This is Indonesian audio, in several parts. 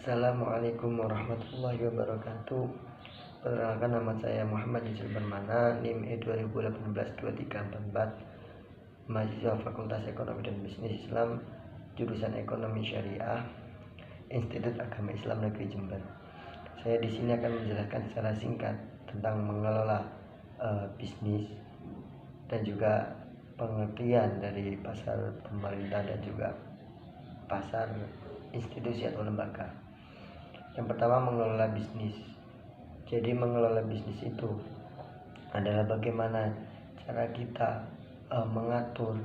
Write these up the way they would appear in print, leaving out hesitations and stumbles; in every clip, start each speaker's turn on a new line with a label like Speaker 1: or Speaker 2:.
Speaker 1: Assalamualaikum warahmatullahi wabarakatuh. Perkenalkan, nama saya Muhammad Yusuf Bermana, NIM E2018-2344, mahasiswa Fakultas Ekonomi dan Bisnis Islam, jurusan Ekonomi Syariah, Institut Agama Islam Negeri Jember. Saya di sini akan menjelaskan secara singkat tentang mengelola bisnis dan juga pengertian dari pasar pemerintah dan juga pasar institusi atau lembaga. Yang pertama, mengelola bisnis. Jadi mengelola bisnis itu adalah bagaimana cara kita mengatur,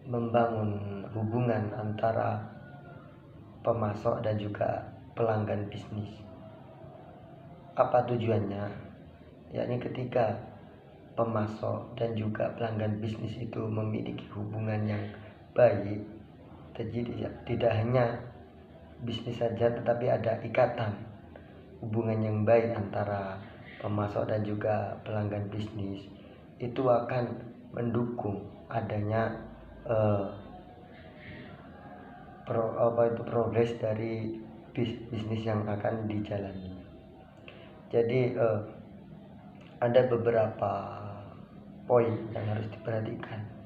Speaker 1: membangun hubungan antara pemasok dan juga pelanggan bisnis. Apa tujuannya? Yakni ketika pemasok dan juga pelanggan bisnis itu memiliki hubungan yang baik, jadi tidak hanya bisnis saja, tetapi ada ikatan hubungan yang baik antara pemasok dan juga pelanggan bisnis, itu akan mendukung adanya progres dari bisnis yang akan dijalani. Jadi ada beberapa poin yang harus diperhatikan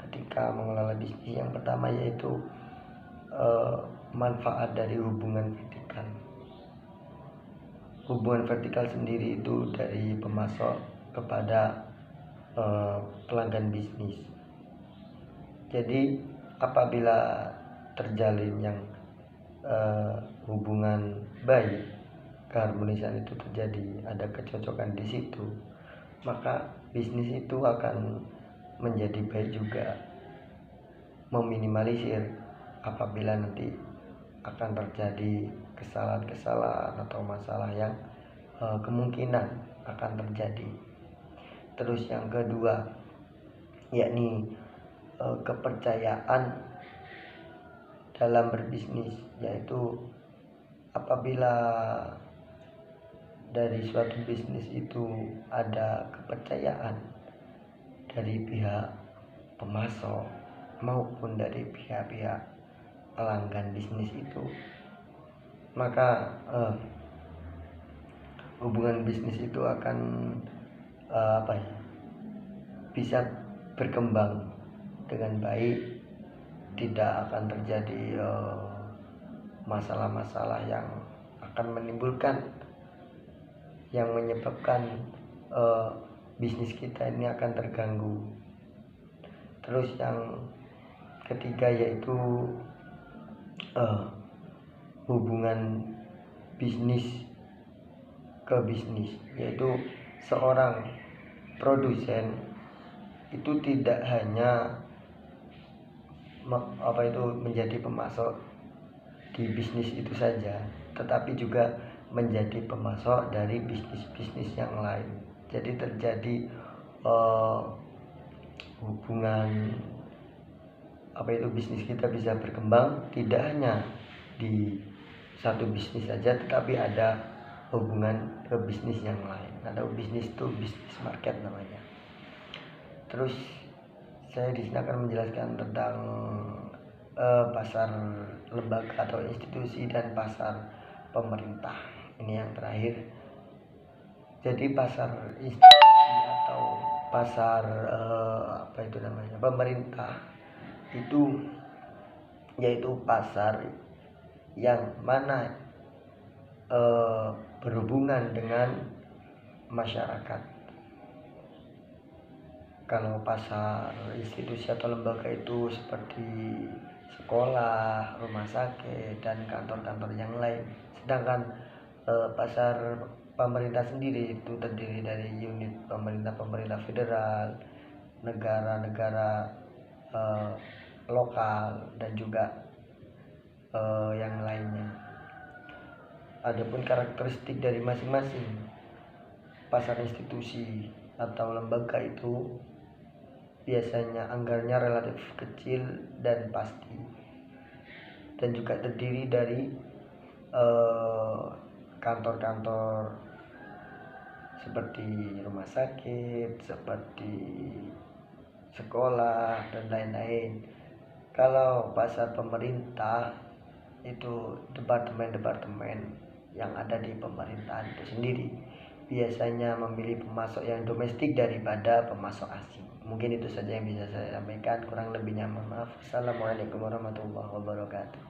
Speaker 1: ketika mengelola bisnis. Yang pertama yaitu manfaat dari hubungan vertikal. Hubungan vertikal sendiri itu dari pemasok kepada pelanggan bisnis. Jadi apabila terjalin yang hubungan baik, keharmonisan itu terjadi, ada kecocokan di situ, maka bisnis itu akan menjadi baik juga, meminimalisir apabila nanti akan terjadi kesalahan-kesalahan atau masalah yang kemungkinan akan terjadi. Terus yang kedua yakni kepercayaan dalam berbisnis, yaitu apabila dari suatu bisnis itu ada kepercayaan dari pihak pemasok maupun dari pihak-pihak pelanggan bisnis itu, maka hubungan bisnis itu akan bisa berkembang dengan baik, tidak akan terjadi masalah-masalah yang akan menimbulkan, yang menyebabkan bisnis kita ini akan terganggu. Terus yang ketiga yaitu hubungan bisnis ke bisnis, yaitu seorang produsen itu tidak hanya menjadi pemasok di bisnis itu saja, tetapi juga menjadi pemasok dari bisnis-bisnis yang lain. Jadi terjadi hubungan bisnis kita bisa berkembang tidak hanya di satu bisnis saja, tetapi ada hubungan ke bisnis yang lain. Ada bisnis itu bisnis market namanya. Terus saya di sini akan menjelaskan tentang pasar lembaga atau institusi dan pasar pemerintah. Ini yang terakhir. Jadi pasar institusi atau pasar pemerintah itu yaitu pasar yang mana berhubungan dengan masyarakat. Kalau pasar institusi atau lembaga itu seperti sekolah, rumah sakit, dan kantor-kantor yang lain. Sedangkan pasar pemerintah sendiri itu terdiri dari unit pemerintah federal, negara-negara lokal, dan juga yang lainnya. Adapun karakteristik dari masing-masing pasar institusi atau lembaga itu biasanya anggarannya relatif kecil dan pasti, dan juga terdiri dari kantor-kantor seperti rumah sakit, seperti sekolah, dan lain-lain. Kalau pasar pemerintah itu departemen-departemen yang ada di pemerintahan itu sendiri biasanya memilih pemasok yang domestik daripada pemasok asing. Mungkin itu saja yang bisa saya sampaikan, kurang lebihnya mohon maaf. Assalamualaikum warahmatullahi wabarakatuh.